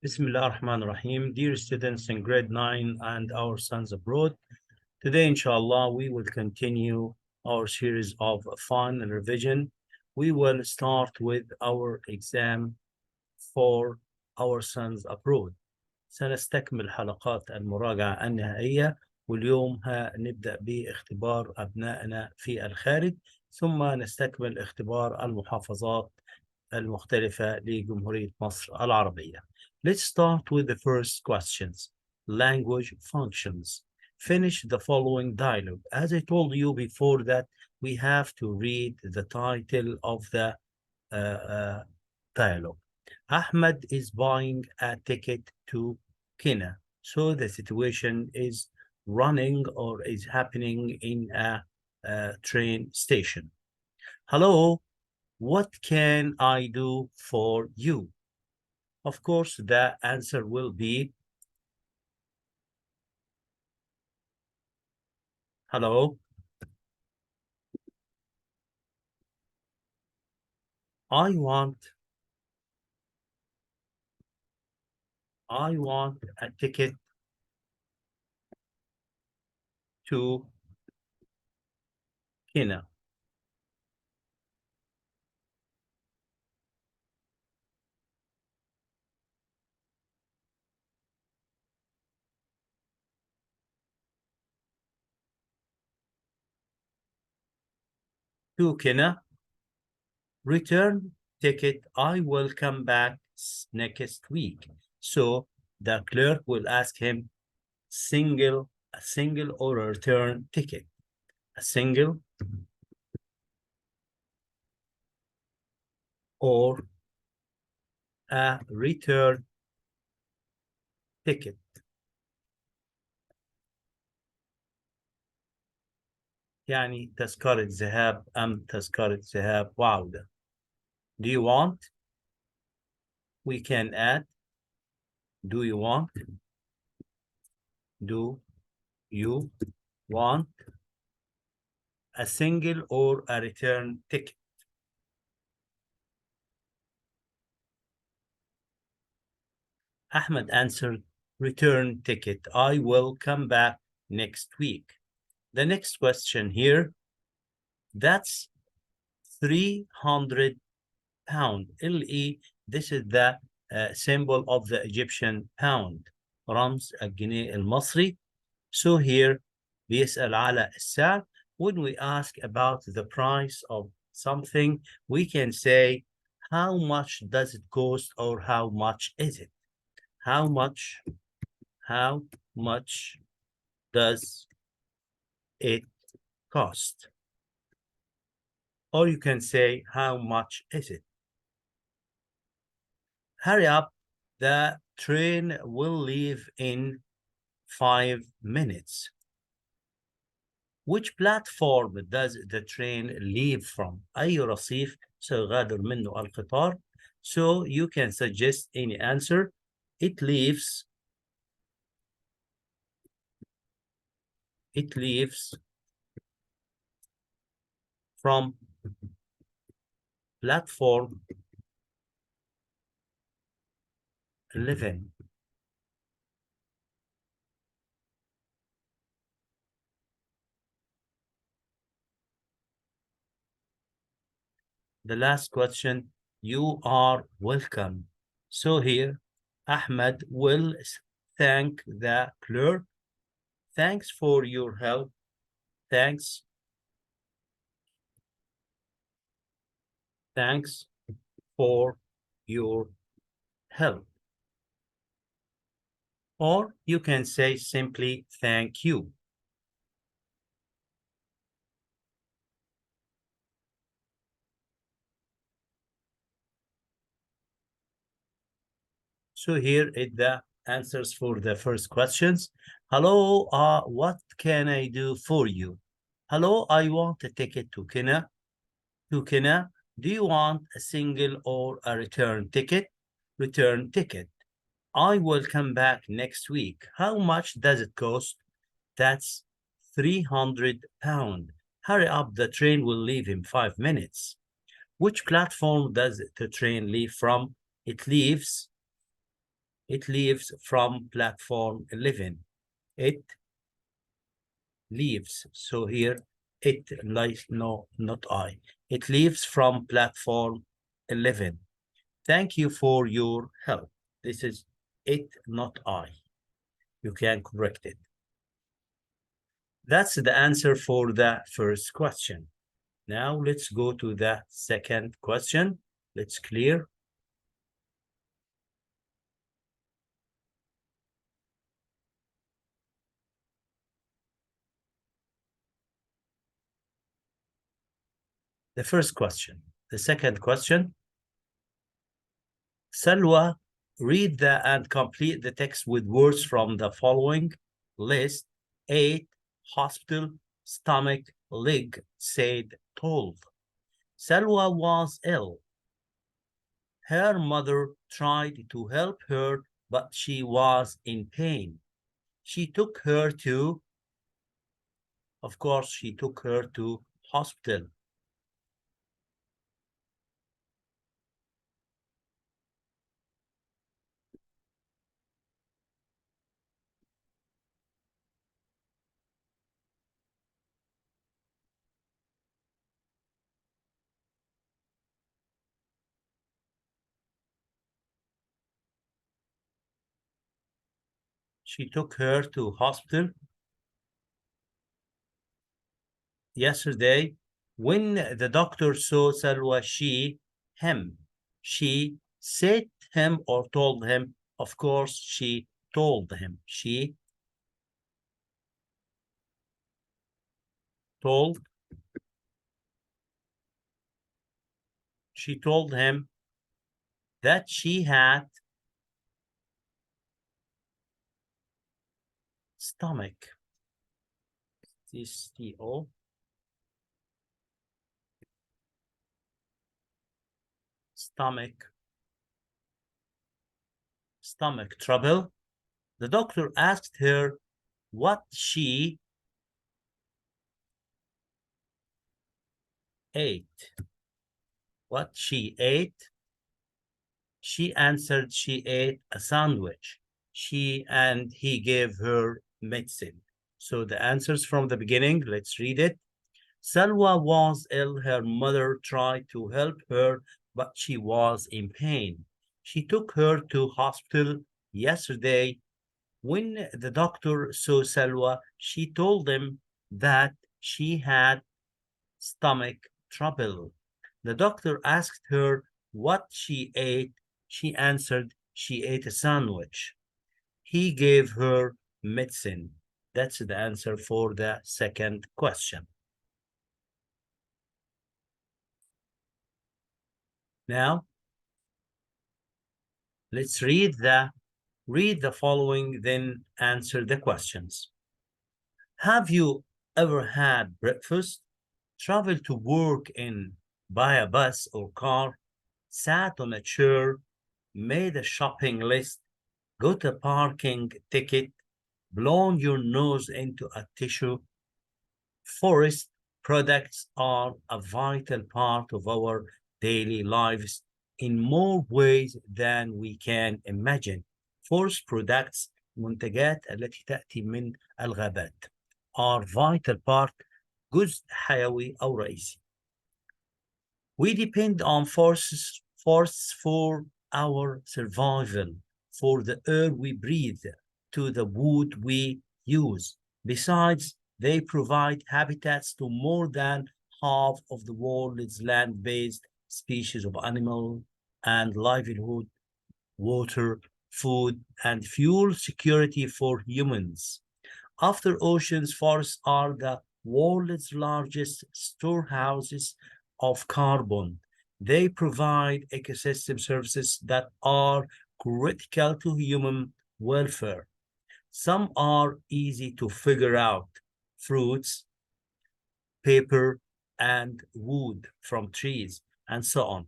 Bismillah ar-Rahman ar-Rahim. Dear students in grade 9 and our sons abroad, today, inshallah, we will continue our series of fun and revision. We will start with our exam for our sons abroad. سنستكمل حلقات المراجعة النهائية، واليوم نبدأ باختبار أبنائنا في الخارج، ثم نستكمل اختبار المحافظات المختلفة لجمهورية مصر العربية. Let's start with the first questions. Language functions. Finish the following dialogue. As I told you before that we have to read the title of the dialogue. Ahmed is buying a ticket to Kenya. So the situation is running or is happening in a train station. Hello, what can I do for you? Of course, the answer will be, hello. I want a ticket to Kenya. To Kenya. Return ticket. I will come back next week. So the clerk will ask him a single or a return ticket. A single or a return ticket. يعني تذكرة ذهاب أم تذكرة ذهاب وعودة. Do you want? We can add. Do you want? Do you want a single or a return ticket? Ahmed answered, return ticket. I will come back next week. The next question here, that's 300 pound. LE, this is the symbol of the Egyptian pound. رمز الجنيه المصري. So here, بيسأل على السعر. When we ask about the price of something, we can say, how much does it cost, or how much is it? How much does it cost? Or you can say, how much is it? Hurry up, the train will leave in 5 minutes. Which platform does the train leave from? أي رصيف سيغادر منه القطار? So you can suggest any answer. It leaves from platform 11. The last question, you are welcome. So here, Ahmed will thank the clerk. Thanks for your help. Thanks for your help. Or you can say simply thank you. So here is the answers for the first questions. Hello, what can I do for you? Hello, I want a ticket to Kenya. To Kenya. Do you want a single or a return ticket? Return ticket. I will come back next week. How much does it cost? That's 300 pounds. Hurry up, the train will leave in 5 minutes. Which platform does the train leave from? It leaves It leaves from platform 11. It leaves. So here, it, like, no, not I. It leaves from platform 11. Thank you for your help. This is it, not I. You can correct it. That's the answer for the first question. Now let's go to the second question. Let's clear. The first question. The second question. Salwa, read and complete the text with words from the following list. 8, hospital, stomach, leg, said, told. Salwa was ill. Her mother tried to help her, but she was in pain. She took her to, of course, she took her to hospital. She took her to hospital yesterday. When the doctor saw Salwa, she said him or told him. Of course, she told him. She told him that she had stomach. S-T-O. Stomach trouble. The doctor asked her what she ate. What she ate? She answered she ate a sandwich. He gave her medicine. So the answers from the beginning, let's read it. Salwa was ill. Her mother tried to help her, but she was in pain. She took her to hospital yesterday. When the doctor saw Salwa, she told him that she had stomach trouble. The doctor asked her what she ate. She answered she ate a sandwich. He gave her medicine. That's the answer for the second question. Now, let's read the following, then answer the questions. Have you ever had breakfast, traveled to work by a bus or car, sat on a chair, made a shopping list, got a parking ticket, blown your nose into a tissue? Forest products are a vital part of our daily lives in more ways than we can imagine. Forest products, منتجات التي تأتي من الغابات, are vital part, جزء حيوي أو رئيسي. We depend on forests for our survival, for the air we breathe, to the wood we use. Besides, they provide habitats to more than half of the world's land-based species of animal and livelihood, water, food, and fuel security for humans. After oceans, forests are the world's largest storehouses of carbon. They provide ecosystem services that are critical to human welfare. Some are easy to figure out: fruits, paper, and wood from trees, and so on.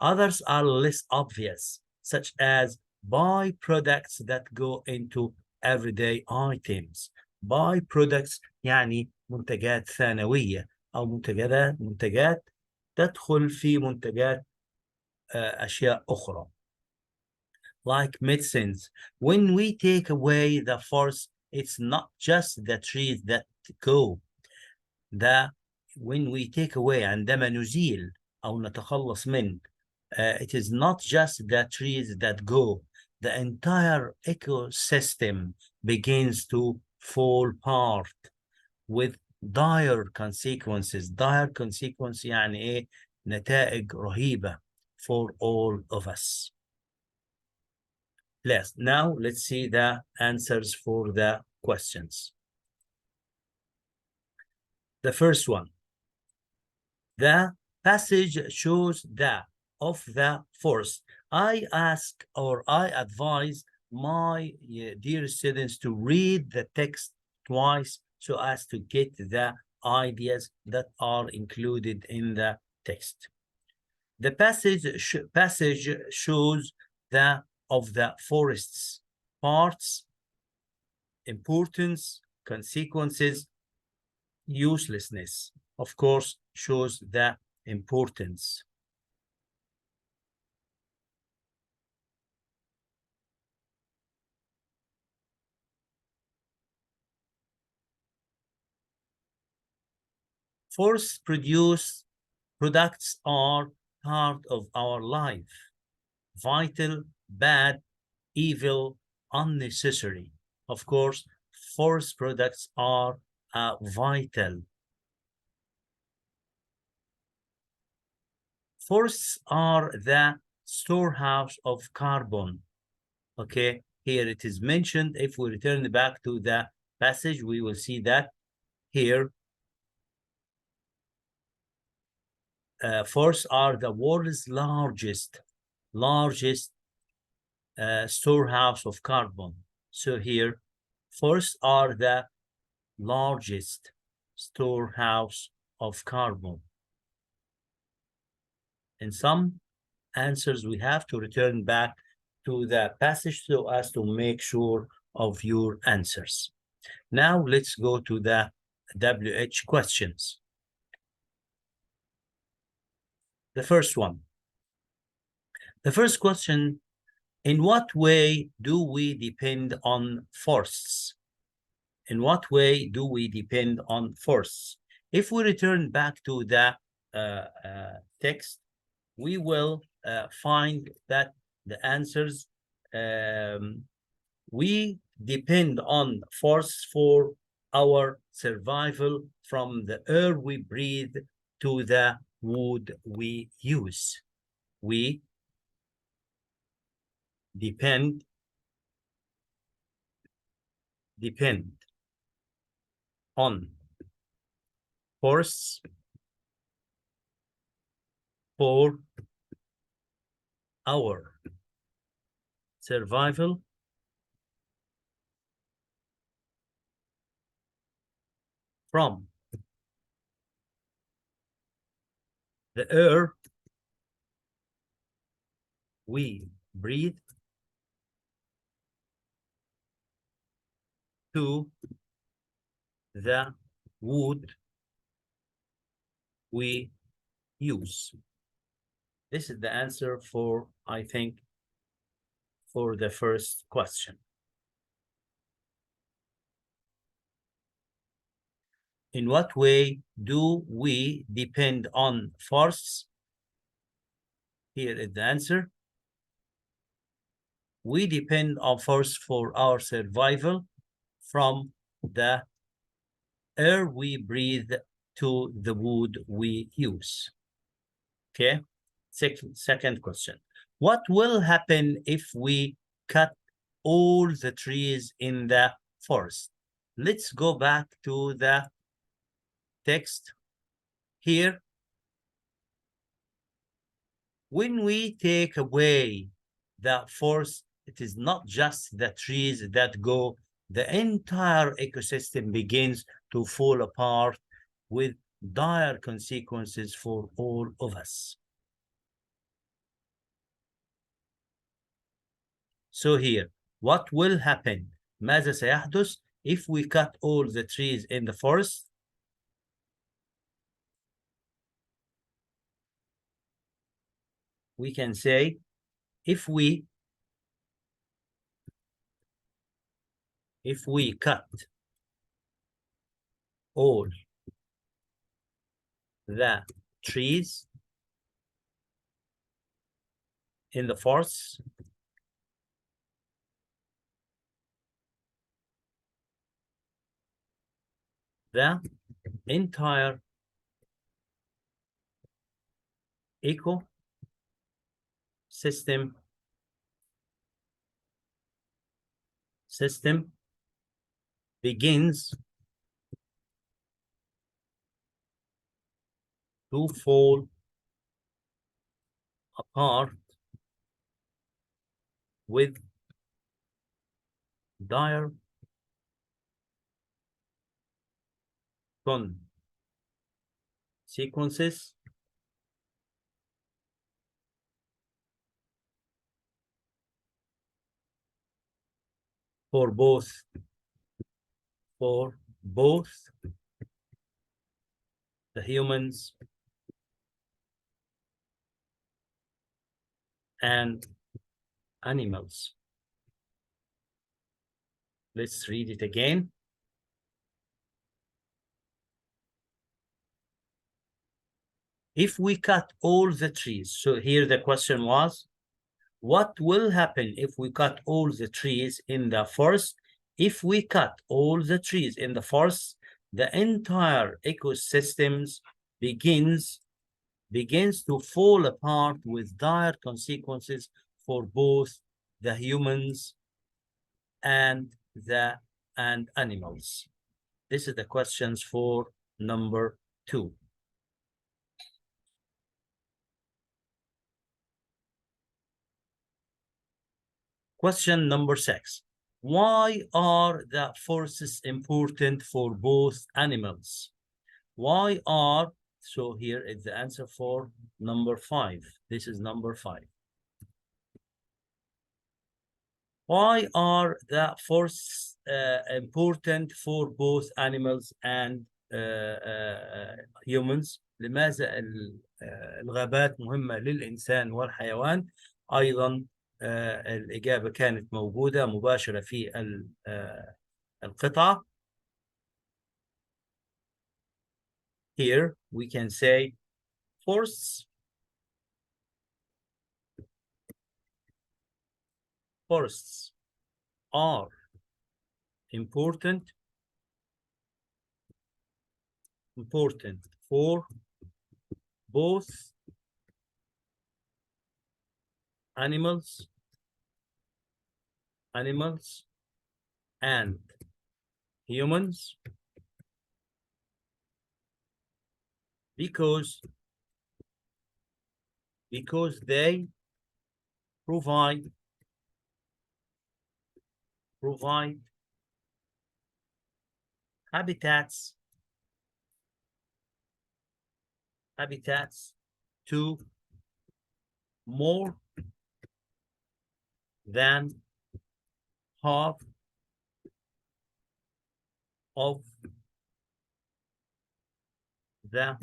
Others are less obvious, such as byproducts that go into everyday items. Byproducts يعني منتجات ثانوية أو منتجات تدخل في منتجات أشياء أخرى. like medicines. When we take away the forest, it's not just the trees that go. When we take away عندما نزيل أو نتخلص من it is not just the trees that go. The entire ecosystem begins to fall apart with dire consequences. Dire consequences يعني إيه؟ نتائج رهيبة for all of us. Now let's see the answers for the questions. The first one. The passage shows the of the force. I ask or I advise my dear students to read the text twice so as to get the ideas that are included in the text. The passage shows the of the forest's parts, importance, consequences, uselessness. Of course, shows the importance. Forest products are part of our life. Vital, bad, evil, unnecessary. Of course, forest products are vital. Forests are the storehouse of carbon. Okay, here it is mentioned. If we return back to the passage, we will see that here forests are the world's largest storehouse of carbon. So here, forests are the largest storehouse of carbon. In some answers, we have to return back to the passage so as to make sure of your answers. Now let's go to the WH questions. The first one. The first question, in what way do we depend on forests? In what way do we depend on forests? If we return back to the text, we will find that the answers, we depend on forests for our survival, from the air we breathe to the wood we use. We depend on forests for our survival from the air we breathe to the wood we use. This is the answer for, I think, for the first question. In what way do we depend on forests? Here is the answer. We depend on forests for our survival, from the air we breathe to the wood we use. Okay, second question. What will happen if we cut all the trees in the forest? Let's go back to the text here. When we take away the forest, it is not just the trees that go, the entire ecosystem begins to fall apart with dire consequences for all of us. So here, what will happen? ماذا سيحدث if we cut all the trees in the forest? We can say, if we if we cut all the trees in the forest, the entire ecosystem begins to fall apart with dire consequences for both the humans and animals. Let's read it again. If we cut all the trees, so here the question was, what will happen if we cut all the trees in the forest? If we cut all the trees in the forest, the entire ecosystems begins to fall apart with dire consequences for both the humans and animals. This is the questions for number 2. Question number 6. Why are the forests important for both animals? Why are, so here is the answer for number 5. This is number 5. Why are the forests important for both animals and humans? لماذا الغابات مهمة للإنسان والحيوان؟ أيضا الإجابة كانت موجودة مباشرة في القطعة. Here we can say forests are important for both animals and humans because they provide habitats to more than half of the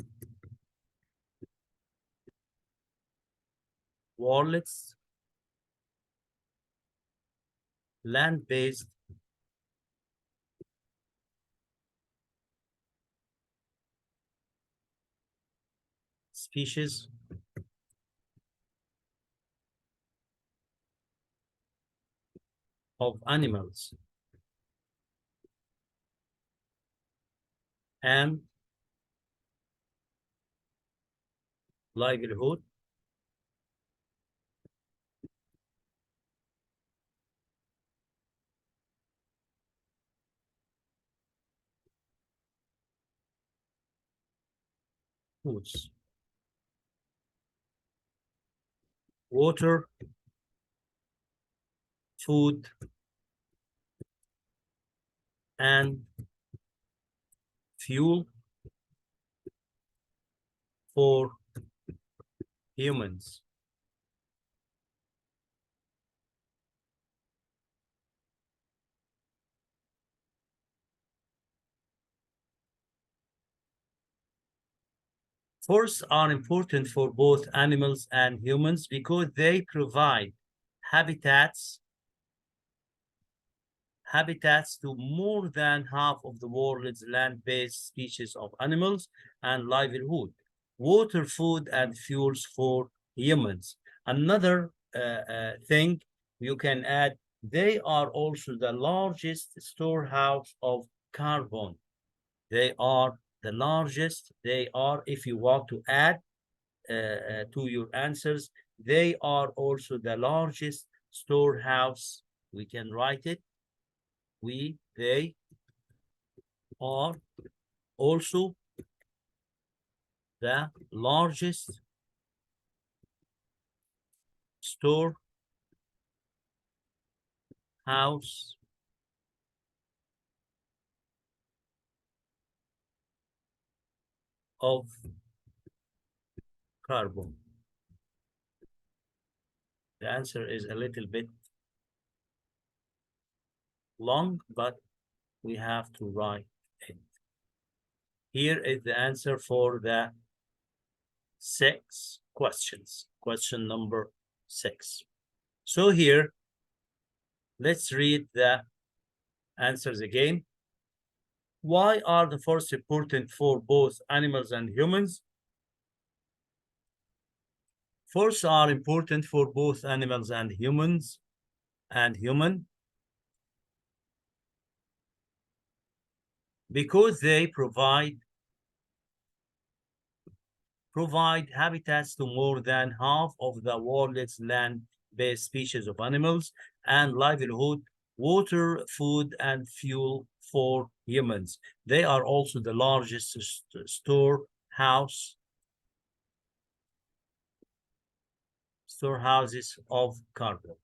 world's land-based species of animals and livelihood foods, water, food, and fuel for humans. Forests are important for both animals and humans because they provide habitats habitats to more than half of the world's land-based species of animals and livelihood, water, food, and fuels for humans. Another thing you can add, they are also the largest storehouse of carbon. They are the largest, they are, if you want to add to your answers, they are also the largest storehouse. We can write it. They are also the largest storehouse of carbon. The answer is a little bit long, but we have to write it. Here is the answer for the 6 questions. Question number 6. So here, let's read the answers again. Why are the forests important for both animals and humans? Forests are important for both animals and humans because they provide habitats to more than half of the world's land-based species of animals and livelihood, water, food, and fuel for humans. They are also the largest storehouses of carbon.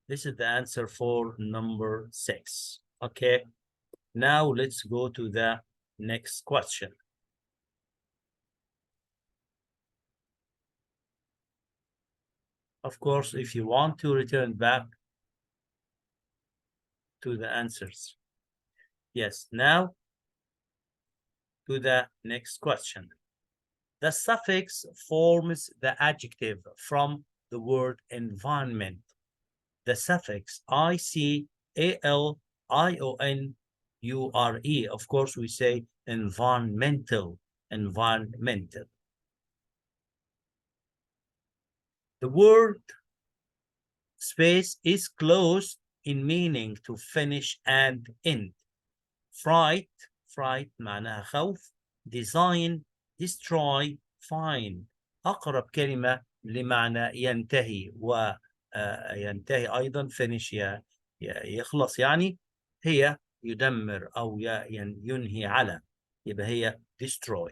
This is the answer for number 6. Okay, now let's go to the next question. Of course, if you want to return back to the answers. Yes, now to the next question. The suffix forms the adjective from the word environment. The suffix ICALIONURE. Of course, we say environmental. The word space is closed in meaning to finish and end. Fright معناها خوف. Design, destroy, find. أقرب كلمة لمعنى ينتهي وينتهي أيضا finish يخلص يعني هي يدمر أو ينهي على، يبقى هي destroy.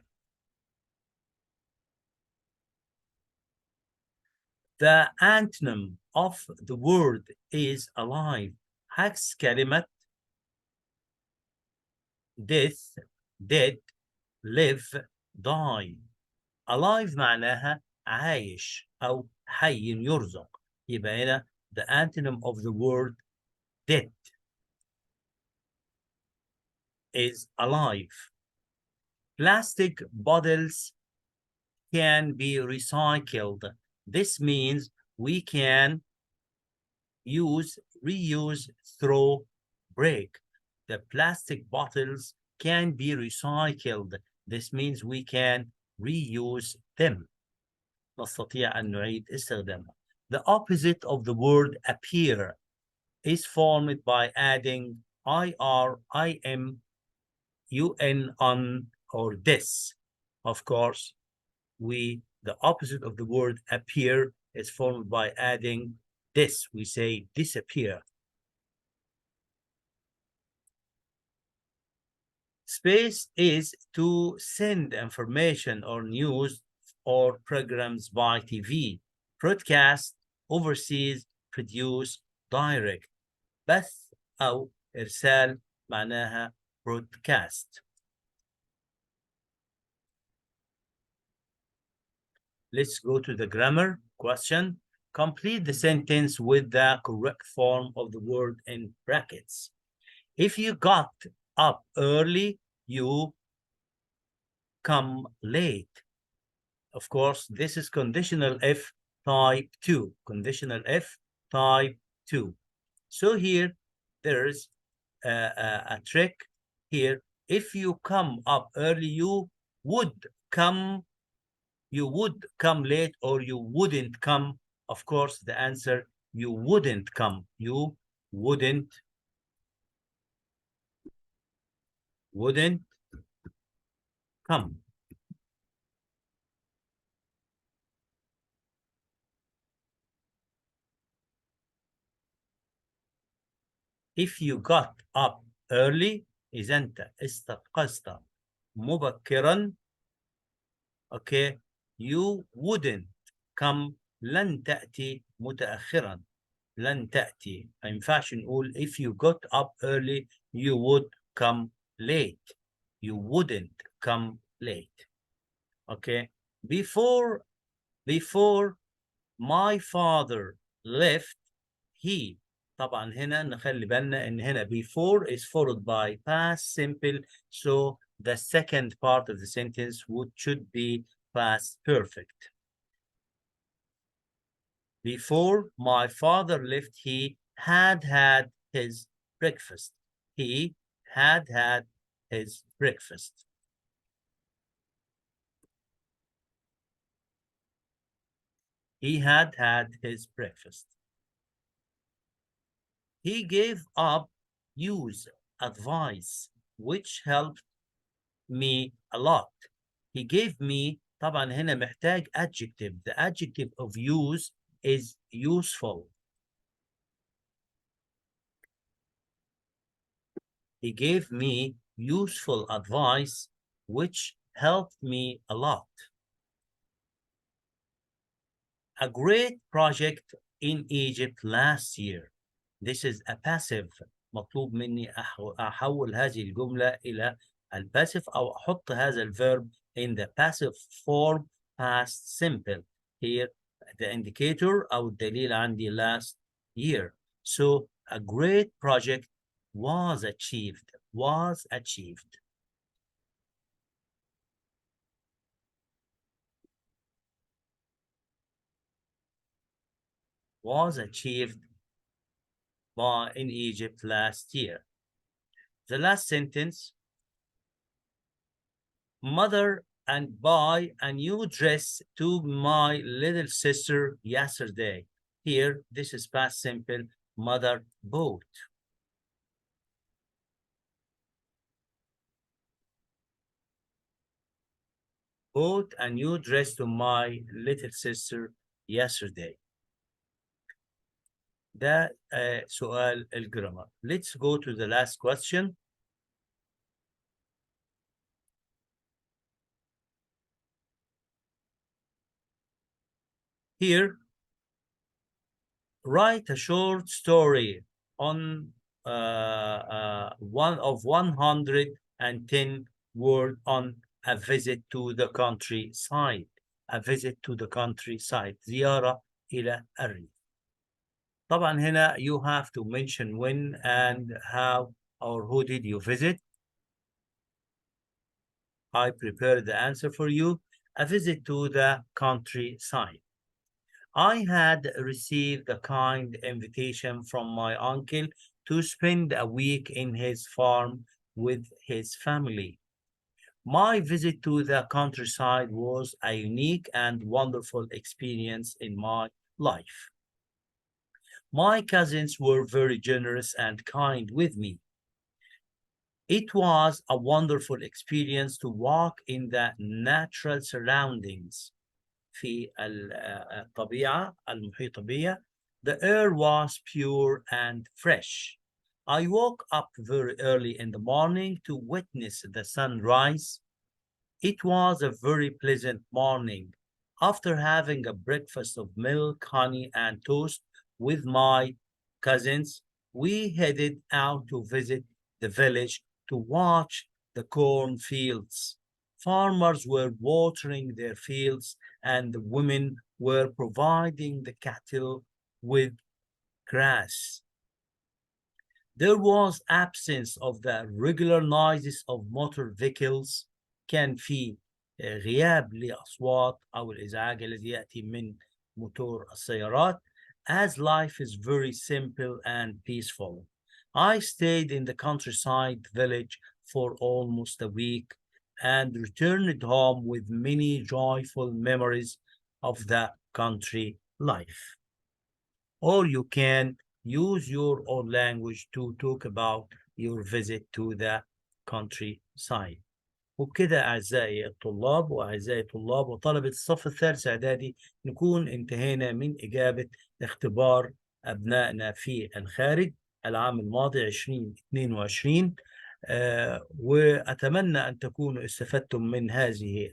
The antonym of the word is alive. عكس كلمة death, dead, live, die. alive معناها عايش أو حي يرزق. يبقى هنا the antonym of the word dead is alive. Plastic bottles can be recycled. This means we can use, reuse, throw, break. The plastic bottles can be recycled. This means we can reuse them. نستطيع أن نعيد استخدامها. The opposite of the word appear is formed by adding IR, IM, UN, on, or this. Of course, the opposite of the word appear is formed by adding this. We say disappear. Space is to send information or news or programs by TV, broadcast, overseas, produce, direct. بث أو إرسال معناها broadcast. Let's go to the grammar question. Complete the sentence with the correct form of the word in brackets. If you got up early, you come late. Of course, this is conditional F type 2. Conditional F type 2. So here, there's a trick here. If you come up early, you would come late, or you wouldn't come. Of course, the answer, you wouldn't come. You wouldn't come. If you got up early، إذا أنت استيقظت مبكرا، okay, you wouldn't come، لن تأتي متأخرا، لن تأتي. ما ينفعش نقول if you got up early you would come late. You wouldn't come late. Okay. Before my father left, he. طبعا هنا نخلي بالنا ان هنا before is followed by past simple, so the second part of the sentence should be past perfect. Before my father left, he had had his breakfast. He had had his breakfast. He had had his breakfast. He gave up use advice which helped me a lot. He gave me، طبعا هنا محتاج adjective. The adjective of use is useful. He gave me useful advice which helped me a lot. A great project in Egypt last year. This is a passive. مطلوب مني أحول هذه الجملة إلى الباسيف، أو أحط هذا الverb in the passive form past simple. Here the indicator أو الدليل عندي last year. So a great project was achieved. Was achieved. Was achieved in Egypt last year. The last sentence, mother and buy a new dress to my little sister yesterday. Here, this is past simple. Mother bought. Bought a new dress to my little sister yesterday. ده سؤال الجرامر. Let's go to the last question. Here, write a short story on 110 words on a visit to the countryside. A visit to the countryside. زيارة إلى الريف. طبعا هنا you have to mention when and how or who did you visit. I prepared the answer for you. A visit to the countryside. I had received a kind invitation from my uncle to spend a week in his farm with his family. My visit to the countryside was a unique and wonderful experience in my life. My cousins were very generous and kind with me. It was a wonderful experience to walk in the natural surroundings. في الطبيعة المحيطة بي. The air was pure and fresh. I woke up very early in the morning to witness the sunrise. It was a very pleasant morning. After having a breakfast of milk, honey, and toast with my cousins, we headed out to visit the village to watch the cornfields. Farmers were watering their fields, and the women were providing the cattle with grass. There was absence of the regular noises of motor vehicles. كان في غياب لأصوات أو الإزعاج الذي يأتي من موتور السيارات. As life is very simple and peaceful. I stayed in the countryside village for almost a week and returned home with many joyful memories of the country life. Or you can use your own language to talk about your visit to the countryside. وبكده أعزائي الطلاب وأعزائي طلاب وطلبة الصف الثالث إعدادي نكون انتهينا من إجابة اختبار أبنائنا في الخارج العام الماضي 2022. وأتمنى أن تكونوا استفدتم من هذه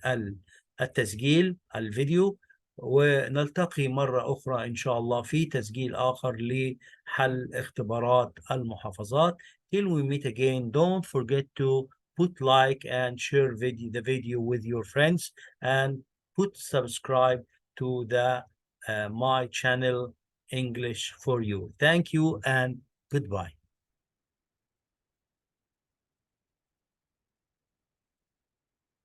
التسجيل الفيديو، ونلتقي مرة أخرى إن شاء الله في تسجيل آخر لحل اختبارات المحافظات. Till we meet again, don't forget to put like and share the video with your friends, and put subscribe to the my channel English for You. Thank you and goodbye.